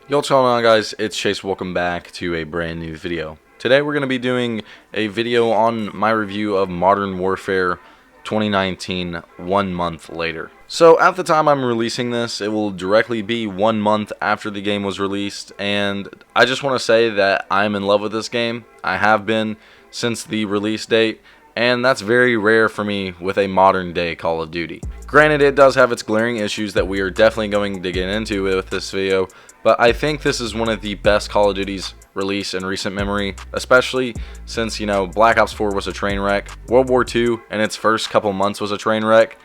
Yo, what's going on, guys? It's Chase. Welcome back to a brand new video. Today we're going to be doing a video on my review of Modern Warfare 2019 1 month later. So at the time I'm releasing this, it will directly be 1 month after the game was released, and I just want to say that I'm in love with this game. I have been since the release date, and that's very rare for me with a modern day Call of Duty. Granted, it does have its glaring issues that we are definitely going to get into with this video, but I think this is one of the best Call of Duty's release in recent memory, especially since, Black Ops 4 was a train wreck, World War II in its first couple months was a train wreck,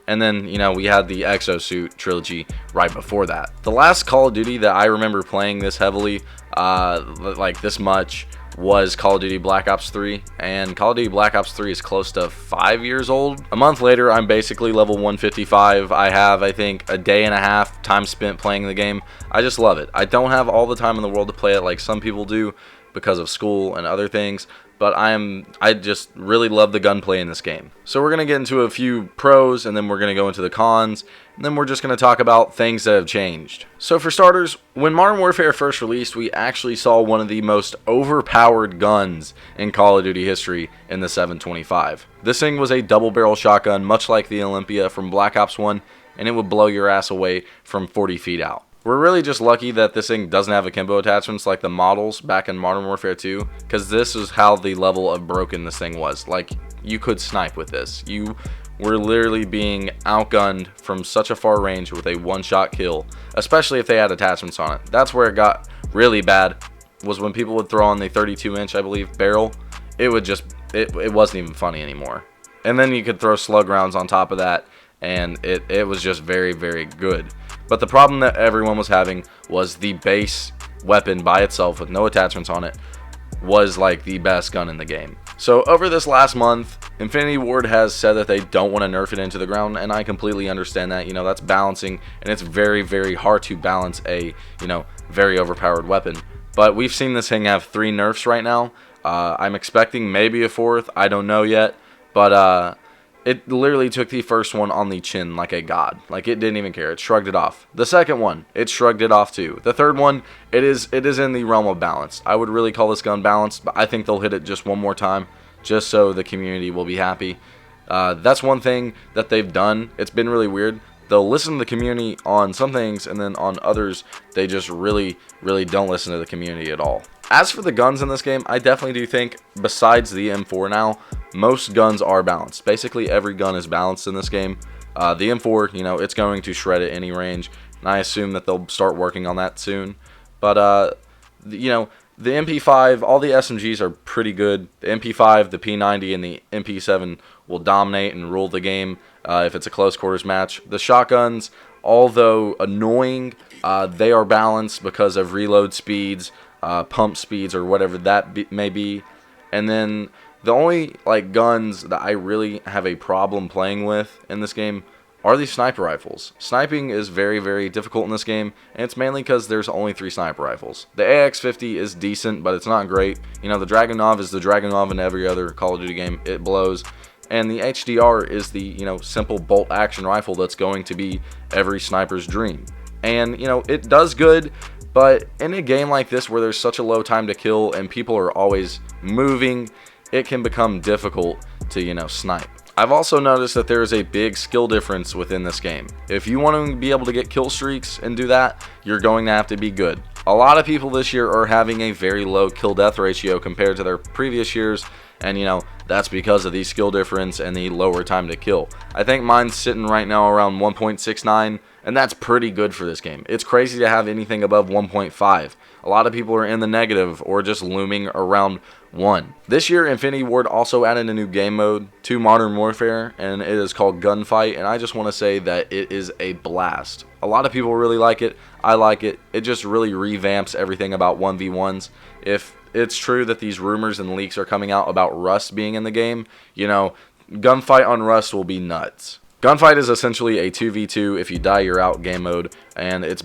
and then, we had the Exosuit trilogy right before that. The last Call of Duty that I remember playing this heavily, like this much, was Call of Duty Black Ops 3, and Call of Duty Black Ops 3 is close to 5 years old. A month later, I'm basically level 155. I have, I think, a day and a half time spent playing the game. I just love it. I don't have all the time in the world to play it like some people do because of school and other things, but I just really love the gunplay in this game. So we're going to get into a few pros, and then we're going to go into the cons, and then we're just going to talk about things that have changed. So for starters, when Modern Warfare first released, we actually saw one of the most overpowered guns in Call of Duty history in the 725. This thing was a double barrel shotgun, much like the Olympia from Black Ops 1, and it would blow your ass away from 40 feet out. We're really just lucky that this thing doesn't have akimbo attachments like the models back in Modern Warfare 2, because this is how the level of broken this thing was. Like, you could snipe with this. You were literally being outgunned from such a far range with a one-shot kill, especially if they had attachments on it. That's where it got really bad, was when people would throw on the 32-inch, I believe, barrel. It would just, it wasn't even funny anymore. And then you could throw slug rounds on top of that, and it was just very, very good. But the problem that everyone was having was the base weapon by itself with no attachments on it was like the best gun in the game. So over this last month, Infinity Ward has said that they don't want to nerf it into the ground, and I completely understand that. That's balancing, and it's very, very hard to balance a, very overpowered weapon. But we've seen this thing have 3 nerfs right now. I'm expecting maybe a 4th. I don't know yet, but it literally took the first one on the chin like a god. Like, it didn't even care. It shrugged it off. The second one, it shrugged it off too. The third one, it is in the realm of balance. I would really call this gun balanced, but I think they'll hit it just one more time, just so the community will be happy. That's one thing that they've done. It's been really weird. They'll listen to the community on some things, and then on others, they just really, really don't listen to the community at all. As for the guns in this game, I definitely do think, besides the M4 now, most guns are balanced. Basically, every gun is balanced in this game. The M4, it's going to shred at any range, and I assume that they'll start working on that soon. But, the MP5, all the SMGs are pretty good. The MP5, the P90, and the MP7 will dominate and rule the game if it's a close quarters match. The shotguns, although annoying, they are balanced because of reload speeds, pump speeds, or whatever that may be. And then the only guns that I really have a problem playing with in this game are these sniper rifles. Sniping is very, very difficult in this game, and it's mainly because there's only 3 sniper rifles. The AX-50 is decent, but it's not great. The Dragunov is the Dragunov in every other Call of Duty game. It blows. And the HDR is the, simple bolt action rifle that's going to be every sniper's dream. And, it does good, but in a game like this where there's such a low time to kill and people are always moving, it can become difficult to, snipe. I've also noticed that there is a big skill difference within this game. If you want to be able to get kill streaks and do that, you're going to have to be good. A lot of people this year are having a very low kill-death ratio compared to their previous years, and that's because of the skill difference and the lower time to kill. I think mine's sitting right now around 1.69, and that's pretty good for this game. It's crazy to have anything above 1.5. A lot of people are in the negative or just looming around 1. This year, Infinity Ward also added a new game mode to Modern Warfare, and it is called Gunfight, and I just want to say that it is a blast. A lot of people really like it. I like it. It just really revamps everything about 1v1s. If it's true that these rumors and leaks are coming out about Rust being in the game, Gunfight on Rust will be nuts. Gunfight is essentially a 2v2, if you die you're out game mode, and it's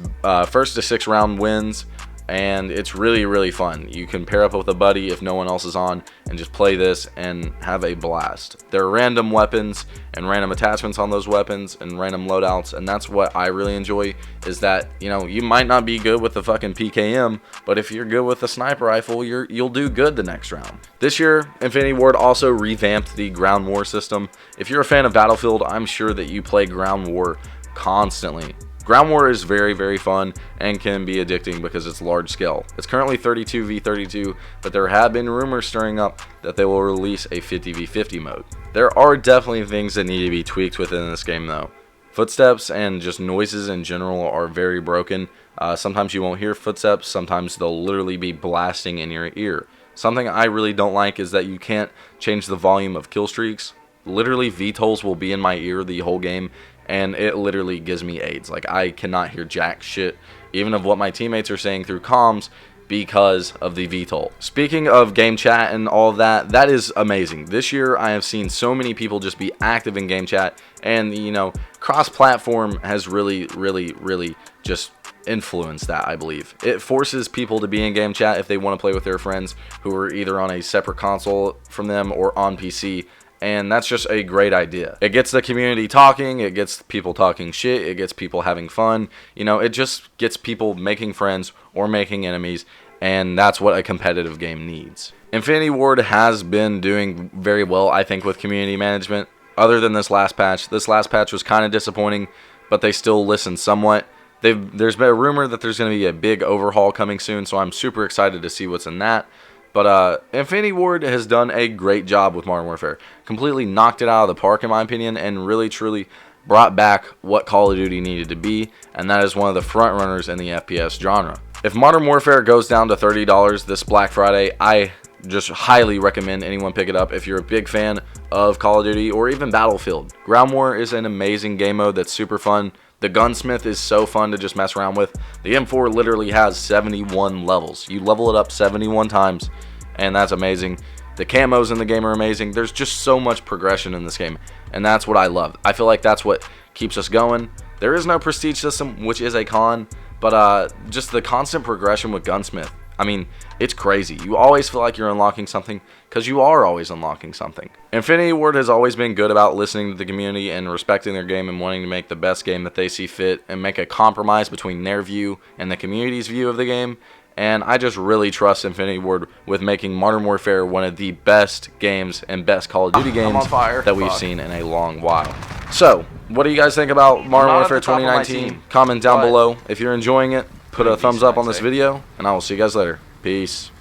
first to 6 round wins. and it's really fun. You can pair up with a buddy if no one else is on and just play this and have a blast. There are random weapons and random attachments on those weapons and random loadouts, and that's what I really enjoy, is that, you know, you might not be good with the fucking PKM, but if you're good with the sniper rifle, you'll do good the next round. This year, Infinity Ward also revamped the ground war system. If you're a fan of Battlefield, I'm sure that you play ground war constantly. Ground war is very fun and can be addicting because it's large scale. It's currently 32v32, but there have been rumors stirring up that they will release a 50v50 mode. There are definitely things that need to be tweaked within this game though. Footsteps and just noises in general are very broken. Sometimes you won't hear footsteps, sometimes they'll literally be blasting in your ear. Something I really don't like is that you can't change the volume of kill streaks. Literally VTOLs will be in my ear the whole game, and it literally gives me AIDS. Like, I cannot hear jack shit, even of what my teammates are saying through comms, because of the VTOL. Speaking of game chat and all of that, that is amazing. This year I have seen so many people just be active in game chat, and you know, cross-platform has really just influenced that, I believe. It forces people to be in game chat if they want to play with their friends who are either on a separate console from them or on PC. And that's just a great idea. It gets the community talking, it gets people talking shit, it gets people having fun. You know, it just gets people making friends or making enemies, and that's what a competitive game needs. Infinity Ward has been doing very well, I think, with community management. Other than this last patch. This last patch was kind of disappointing, but they still listened somewhat. There's been a rumor that there's going to be a big overhaul coming soon, so I'm super excited to see what's in that. But Infinity Ward has done a great job with Modern Warfare. Completely knocked it out of the park, in my opinion, and really, truly brought back what Call of Duty needed to be, and that is one of the front runners in the FPS genre. If Modern Warfare goes down to $30 this Black Friday, I just highly recommend anyone pick it up if you're a big fan of Call of Duty or even Battlefield. Ground War is an amazing game mode that's super fun. The Gunsmith is so fun to just mess around with. The M4 literally has 71 levels. You level it up 71 times, and that's amazing. The camos in the game are amazing. There's just so much progression in this game, and that's what I love. I feel like that's what keeps us going. There is no prestige system, which is a con, but just the constant progression with Gunsmith. I mean, it's crazy. You always feel like you're unlocking something because you are always unlocking something. Infinity Ward has always been good about listening to the community and respecting their game and wanting to make the best game that they see fit and make a compromise between their view and the community's view of the game. And I just really trust Infinity Ward with making Modern Warfare one of the best games and best Call of Duty games that we've seen in a long while. So, what do you guys think about Modern Warfare 2019? Comment down below. If you're enjoying it, put a thumbs up on this video, and I will see you guys later. Peace.